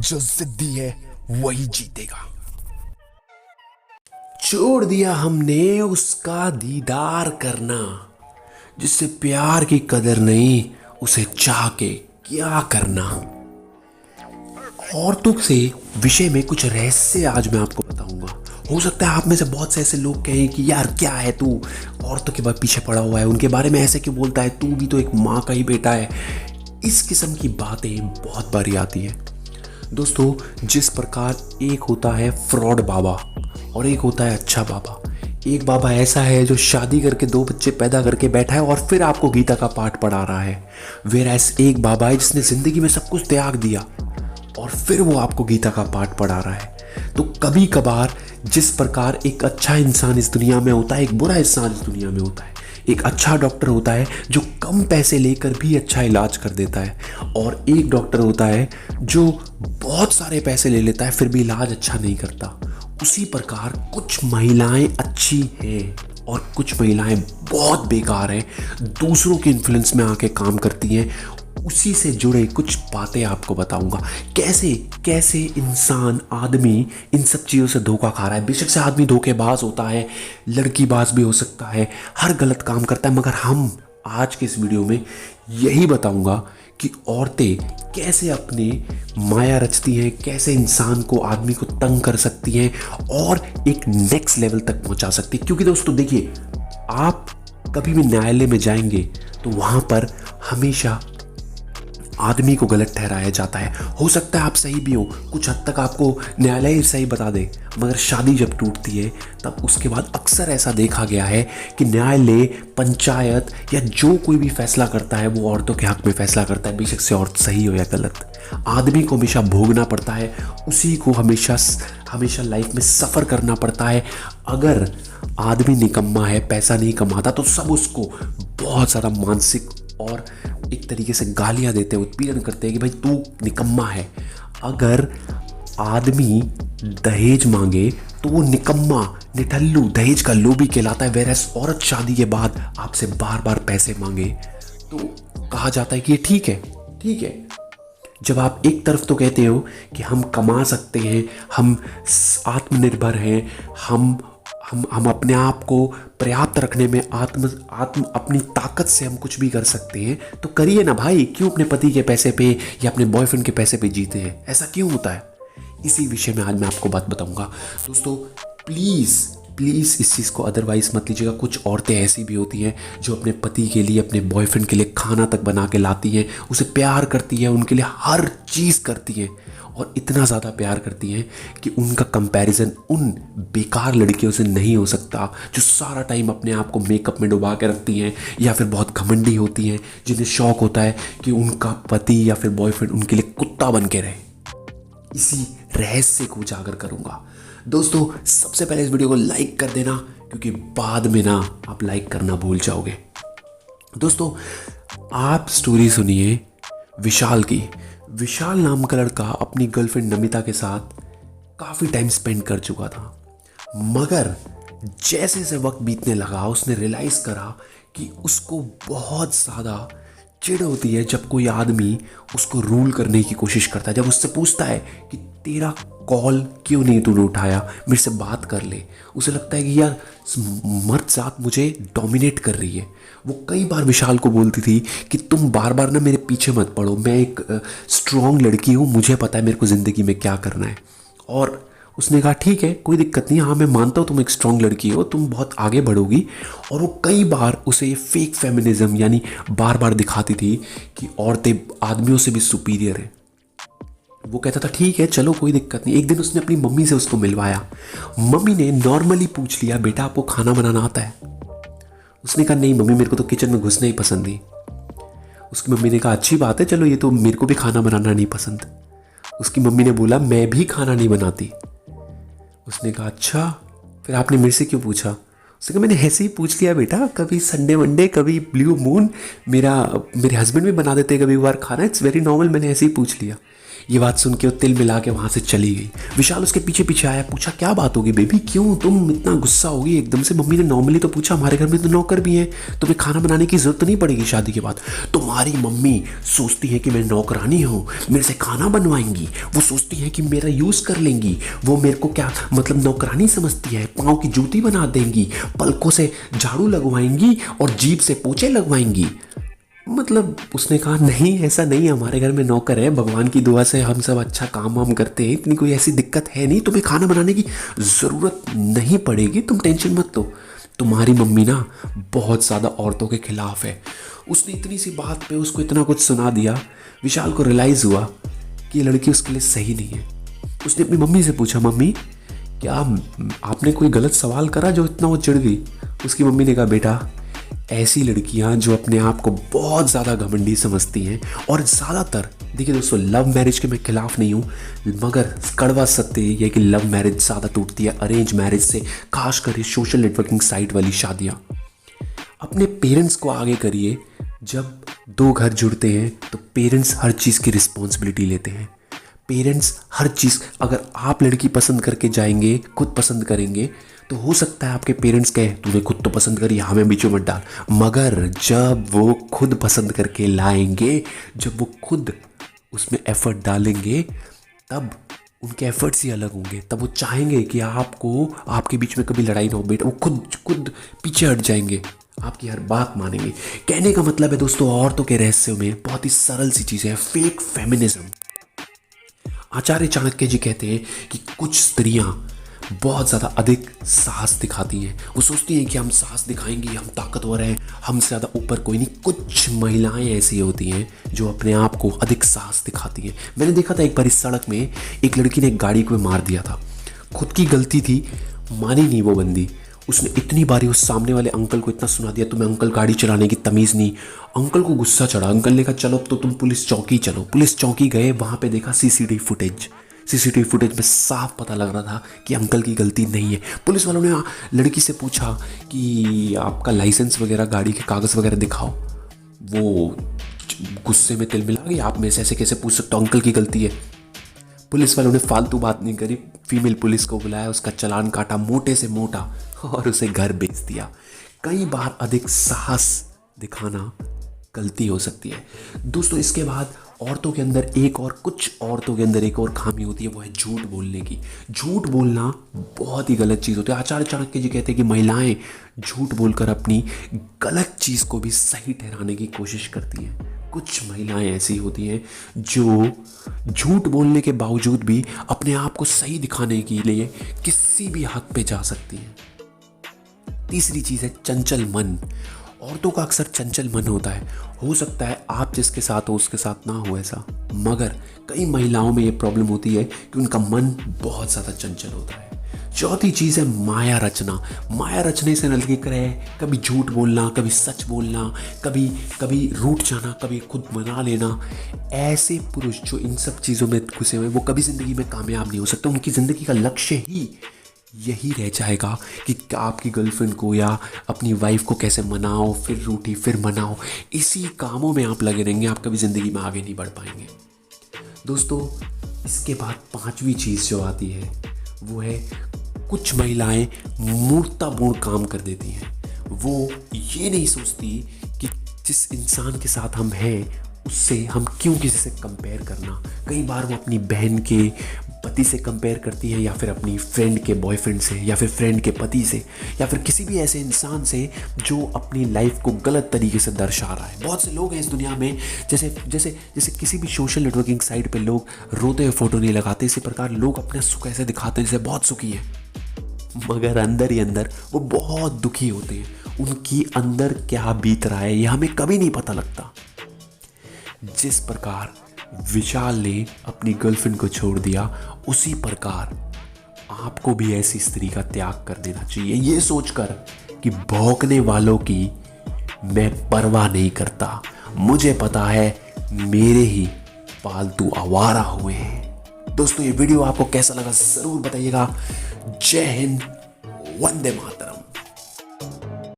जो जिद्दी है वही जीतेगा। छोड़ दिया हमने उसका दीदार करना, जिससे प्यार की कदर नहीं उसे चाह के क्या करना। औरतों से विषय में कुछ रहस्य आज मैं आपको बताऊंगा। हो सकता है आप में से बहुत से ऐसे लोग कहें कि यार क्या है तू औरतों के पीछे पड़ा हुआ है, उनके बारे में ऐसे क्यों बोलता है, तू भी तो एक माँ का ही बेटा है। इस किस्म की बातें बहुत बारी आती है दोस्तों। जिस प्रकार एक होता है फ्रॉड बाबा और एक होता है अच्छा बाबा। एक बाबा ऐसा है जो शादी करके 2 बच्चे पैदा करके बैठा है और फिर आपको गीता का पाठ पढ़ा रहा है। वेरएस एक बाबा है जिसने जिंदगी में सब कुछ त्याग दिया और फिर वो आपको गीता का पाठ पढ़ा रहा है। तो कभी कभार जिस प्रकार एक अच्छा इंसान इस दुनिया में होता है, एक बुरा इंसान इस दुनिया में होता है। एक अच्छा डॉक्टर होता है जो कम पैसे लेकर भी अच्छा इलाज कर देता है, और एक डॉक्टर होता है जो बहुत सारे पैसे ले लेता है फिर भी इलाज अच्छा नहीं करता। उसी प्रकार कुछ महिलाएं अच्छी हैं और कुछ महिलाएं बहुत बेकार हैं, दूसरों के इन्फ्लुएंस में आके काम करती हैं। उसी से जुड़े कुछ बातें आपको बताऊंगा, कैसे कैसे इंसान आदमी इन सब चीज़ों से धोखा खा रहा है। बेशक से आदमी धोखेबाज होता है, लड़कीबाज भी हो सकता है, हर गलत काम करता है, मगर हम आज के इस वीडियो में यही बताऊंगा कि औरतें कैसे अपने माया रचती हैं, कैसे इंसान को, आदमी को तंग कर सकती हैं और एक नेक्स्ट लेवल तक पहुंचा सकती है। क्योंकि दोस्तों देखिए, आप कभी भी न्यायालय में जाएंगे तो वहां पर हमेशा आदमी को गलत ठहराया जाता है। हो सकता है आप सही भी हो, कुछ हद तक आपको न्यायालय सही बता दे, मगर शादी जब टूटती है तब उसके बाद अक्सर ऐसा देखा गया है कि न्यायालय, पंचायत या जो कोई भी फैसला करता है वो औरतों के हक में फैसला करता है, बेशक से औरत सही हो या गलत। आदमी को हमेशा भोगना पड़ता है, उसी को हमेशा हमेशा लाइफ में सफ़र करना पड़ता है। अगर आदमी निकम्मा है, पैसा नहीं कमाता, तो सब उसको बहुत ज़्यादा मानसिक और एक तरीके से गालियां देते हैं, उत्पीड़न करते हैं कि भाई तू निकम्मा है। अगर आदमी दहेज मांगे तो वो निकम्मा, निठल्लू, दहेज का लोभी कहलाता है। वेरएस औरत शादी के बाद आपसे बार बार पैसे मांगे तो कहा जाता है कि ये ठीक है, ठीक है। जब आप एक तरफ तो कहते हो कि हम कमा सकते हैं, हम आत्मनिर्भर हैं, हम अपने आप को पर्याप्त रखने में आत्म अपनी ताकत से हम कुछ भी कर सकते हैं, तो करिए ना भाई। क्यों अपने पति के पैसे पे या अपने बॉयफ्रेंड के पैसे पे जीते हैं? ऐसा क्यों होता है? इसी विषय में आज मैं आपको बात बताऊंगा दोस्तों। प्लीज़ प्लीज़ इस चीज़ को अदरवाइज मत लीजिएगा। कुछ औरतें ऐसी भी होती हैं जो अपने पति के लिए, अपने बॉयफ्रेंड के लिए खाना तक बना के लाती हैं, उसे प्यार करती हैं, उनके लिए हर चीज़ करती हैं और इतना ज़्यादा प्यार करती हैं कि उनका कंपैरिजन उन बेकार लड़कियों से नहीं हो सकता जो सारा टाइम अपने आप को मेकअप में डुबा के रखती हैं या फिर बहुत घमंडी होती हैं, जिन्हें शौक होता है कि उनका पति या फिर बॉयफ्रेंड उनके लिए कुत्ता बन के रहे। इसी रहस्य को उजागर करूंगा दोस्तों। सबसे पहले इस वीडियो को लाइक कर देना, क्योंकि बाद में ना आप लाइक करना भूल जाओगे। दोस्तों आप स्टोरी सुनिए विशाल की। विशाल नाम का लड़का अपनी गर्लफ्रेंड नमिता के साथ काफ़ी टाइम स्पेंड कर चुका था, मगर जैसे जैसे वक्त बीतने लगा उसने रियलाइज़ करा कि उसको बहुत ज़्यादा चिढ़ होती है जब कोई आदमी उसको रूल करने की कोशिश करता है। जब उससे पूछता है कि तेरा कॉल क्यों नहीं तूने उठाया, मेरे से बात कर ले, उसे लगता है कि यार मर्द जात मुझे डोमिनेट कर रही है। वो कई बार विशाल को बोलती थी कि तुम बार बार ना मेरे पीछे मत पड़ो, मैं एक स्ट्रॉन्ग लड़की हूँ, मुझे पता है मेरे को ज़िंदगी में क्या करना है। और उसने कहा ठीक है, कोई दिक्कत नहीं, हाँ मैं मानता हूँ तुम एक स्ट्रॉन्ग लड़की हो, तुम बहुत आगे बढ़ोगी। और वो कई बार उसे ये फेक फेमिनिज्म यानी बार बार दिखाती थी कि औरतें आदमियों से भी सुपीरियर है। वो कहता था ठीक है चलो कोई दिक्कत नहीं। एक दिन उसने अपनी मम्मी से उसको मिलवाया। मम्मी ने नॉर्मली पूछ लिया बेटा आपको खाना बनाना आता है? उसने कहा नहीं मम्मी, मेरे को तो किचन में घुसना ही पसंद नहीं। उसकी मम्मी ने कहा अच्छी बात है, चलो ये तो मेरे को भी खाना बनाना नहीं पसंद। उसकी मम्मी ने बोला मैं भी खाना नहीं बनाती। उसने कहा अच्छा, फिर आपने मेरे से क्यों पूछा? उसने कहा मैंने ऐसे ही पूछ लिया बेटा, कभी संडे वनडे, कभी ब्लू मून, मेरे हस्बैंड भी बना देते कभी बार खाना, इट्स वेरी नॉर्मल, मैंने ऐसे ही पूछ लिया। ये बात सुन के वो तिल मिला के वहाँ से चली गई। विशाल उसके पीछे पीछे आया, पूछा क्या बात होगी बेबी, क्यों तुम इतना गुस्सा होगी एकदम से। मम्मी ने नॉर्मली तो पूछा हमारे घर में तो नौकर भी हैं, तुम्हें खाना बनाने की ज़रूरत नहीं पड़ेगी शादी के बाद। तुम्हारी मम्मी सोचती है कि मैं नौकरानी हूँ, मेरे से खाना बनवाएंगी, वो सोचती है कि मेरा यूज़ कर लेंगी, वो मेरे को क्या मतलब नौकरानी समझती है, पाँव की जूती बना देंगी, पलकों से झाड़ू लगवाएंगी और जीभ से पोछे लगवाएंगी। मतलब उसने कहा नहीं ऐसा नहीं है, हमारे घर में नौकर है, भगवान की दुआ से हम सब अच्छा काम वाम करते हैं, इतनी कोई ऐसी दिक्कत है नहीं, तुम्हें खाना बनाने की ज़रूरत नहीं पड़ेगी, तुम टेंशन मत लो। तुम्हारी मम्मी ना बहुत ज़्यादा औरतों के खिलाफ है। उसने इतनी सी बात पे उसको इतना कुछ सुना दिया। विशाल को रियलाइज़ हुआ कि ये लड़की उसके लिए सही नहीं है। उसने अपनी मम्मी से पूछा, मम्मी क्या आपने कोई गलत सवाल करा जो इतना वो चिढ़ गई। उसकी मम्मी ने कहा, बेटा ऐसी लड़कियां जो अपने आप को बहुत ज़्यादा घमंडी समझती हैं, और ज़्यादातर देखिए दोस्तों, लव मैरिज के मैं खिलाफ नहीं हूँ, मगर कड़वा सत्य ये है कि लव मैरिज ज़्यादा टूटती है अरेंज मैरिज से, खासकर ये सोशल नेटवर्किंग साइट वाली शादियाँ। अपने पेरेंट्स को आगे करिए। जब दो घर जुड़ते हैं तो पेरेंट्स हर चीज़ की रिस्पॉन्सिबिलिटी लेते हैं। पेरेंट्स हर चीज़, अगर आप लड़की पसंद करके जाएंगे, खुद पसंद करेंगे, तो हो सकता है आपके पेरेंट्स कहे तूने खुद तो पसंद करी, हमें बीच में मत डाल। मगर जब वो खुद पसंद करके लाएंगे, जब वो खुद उसमें एफर्ट डालेंगे, तब उनके एफर्ट्स ही अलग होंगे। तब वो चाहेंगे कि आपको, आपके बीच में कभी लड़ाई ना हो बेटा, वो खुद पीछे हट जाएंगे, आपकी हर बात मानेंगे। कहने का मतलब है दोस्तों, औरतों के रहस्यों में बहुत ही सरल सी चीज़ है, फेक फेमिनिज्म। आचार्य चाणक्य जी कहते हैं कि कुछ स्त्रियां बहुत ज़्यादा अधिक साहस दिखाती हैं। वो सोचती हैं कि हम साहस दिखाएंगी, हम ताकतवर हैं, हमसे ज़्यादा ऊपर कोई नहीं। कुछ महिलाएं ऐसी होती हैं जो अपने आप को अधिक साहस दिखाती हैं। मैंने देखा था एक बार इस सड़क में एक लड़की ने एक गाड़ी को मार दिया था, खुद की गलती थी, मानी नहीं वो बंदी। उसने इतनी बारी उस सामने वाले अंकल को इतना सुना दिया, तुम्हें अंकल गाड़ी चलाने की तमीज़ नहीं। अंकल को गुस्सा चढ़ा। अंकल ने कहा चलो अब तो तुम पुलिस चौकी चलो। पुलिस चौकी गए, वहाँ पे देखा सीसीटीवी फुटेज में साफ पता लग रहा था कि अंकल की गलती नहीं है। पुलिस वालों ने लड़की से पूछा कि आपका लाइसेंस वगैरह, गाड़ी के कागज़ वगैरह दिखाओ। वो गुस्से में तिल मिला गई, आप में से ऐसे कैसे पूछ सकते हो, अंकल की गलती है। पुलिस वालों ने फालतू बात नहीं करी, फीमेल पुलिस को बुलाया, उसका चालान काटा मोटे से मोटा और उसे घर भेज दिया। कई बार अधिक साहस दिखाना गलती हो सकती है दोस्तों। इसके बाद औरतों के अंदर कुछ औरतों के अंदर एक और खामी होती है, वो है झूठ बोलने की। झूठ बोलना बहुत ही गलत चीज़ होती है। आचार्य चाणक्य जी कहते हैं कि महिलाएं झूठ बोलकर अपनी गलत चीज़ को भी सही ठहराने की कोशिश करती हैं। कुछ महिलाएं ऐसी होती हैं जो झूठ बोलने के बावजूद भी अपने आप को सही दिखाने के लिए किसी भी हद पे जा सकती हैं। तीसरी चीज़ है चंचल मन। औरतों का अक्सर चंचल मन होता है। हो सकता है आप जिसके साथ हो उसके साथ ना हो ऐसा, मगर कई महिलाओं में ये प्रॉब्लम होती है कि उनका मन बहुत ज़्यादा चंचल होता है। चौथी चीज़ है माया रचना। माया रचने से नलगिक रहे, कभी झूठ बोलना, कभी सच बोलना, कभी रूठ जाना, कभी खुद मना लेना। ऐसे पुरुष जो इन सब चीज़ों में घुसे हुए, वो कभी ज़िंदगी में कामयाब नहीं हो सकते। उनकी ज़िंदगी का लक्ष्य ही यही रह जाएगा कि आपकी गर्लफ्रेंड को या अपनी वाइफ को कैसे मनाओ, फिर रूठी फिर मनाओ। इसी कामों में आप लगे रहेंगे, आप कभी ज़िंदगी में आगे नहीं बढ़ पाएंगे दोस्तों। इसके बाद पांचवी चीज़ जो आती है वो है कुछ महिलाएं मूर्खतापूर्ण काम कर देती हैं। वो ये नहीं सोचती कि जिस इंसान के साथ हम हैं उससे हम क्यों किसी से कंपेयर करना। कई बार वो अपनी बहन के पति से कंपेयर करती है, या फिर अपनी फ्रेंड के बॉयफ्रेंड से, या फिर फ्रेंड के पति से, या फिर किसी भी ऐसे इंसान से जो अपनी लाइफ को गलत तरीके से दर्शा रहा है। बहुत से लोग हैं इस दुनिया में, जैसे किसी भी सोशल नेटवर्किंग साइट पे लोग रोते हुए फोटो नहीं लगाते, इसी प्रकार लोग अपना सुख ऐसे दिखाते हैं जैसे बहुत सुखी है, मगर अंदर ही अंदर वो बहुत दुखी होते हैं। उनकी अंदर क्या बीत रहा है ये हमें कभी नहीं पता लगता। जिस प्रकार विशाल ने अपनी गर्लफ्रेंड को छोड़ दिया, उसी प्रकार आपको भी ऐसी स्त्री का त्याग कर देना चाहिए, ये सोचकर कि भौंकने वालों की मैं परवाह नहीं करता, मुझे पता है मेरे ही पालतू आवारा हुए हैं। दोस्तों ये वीडियो आपको कैसा लगा ज़रूर बताइएगा। जय हिंद, वंदे मातरम।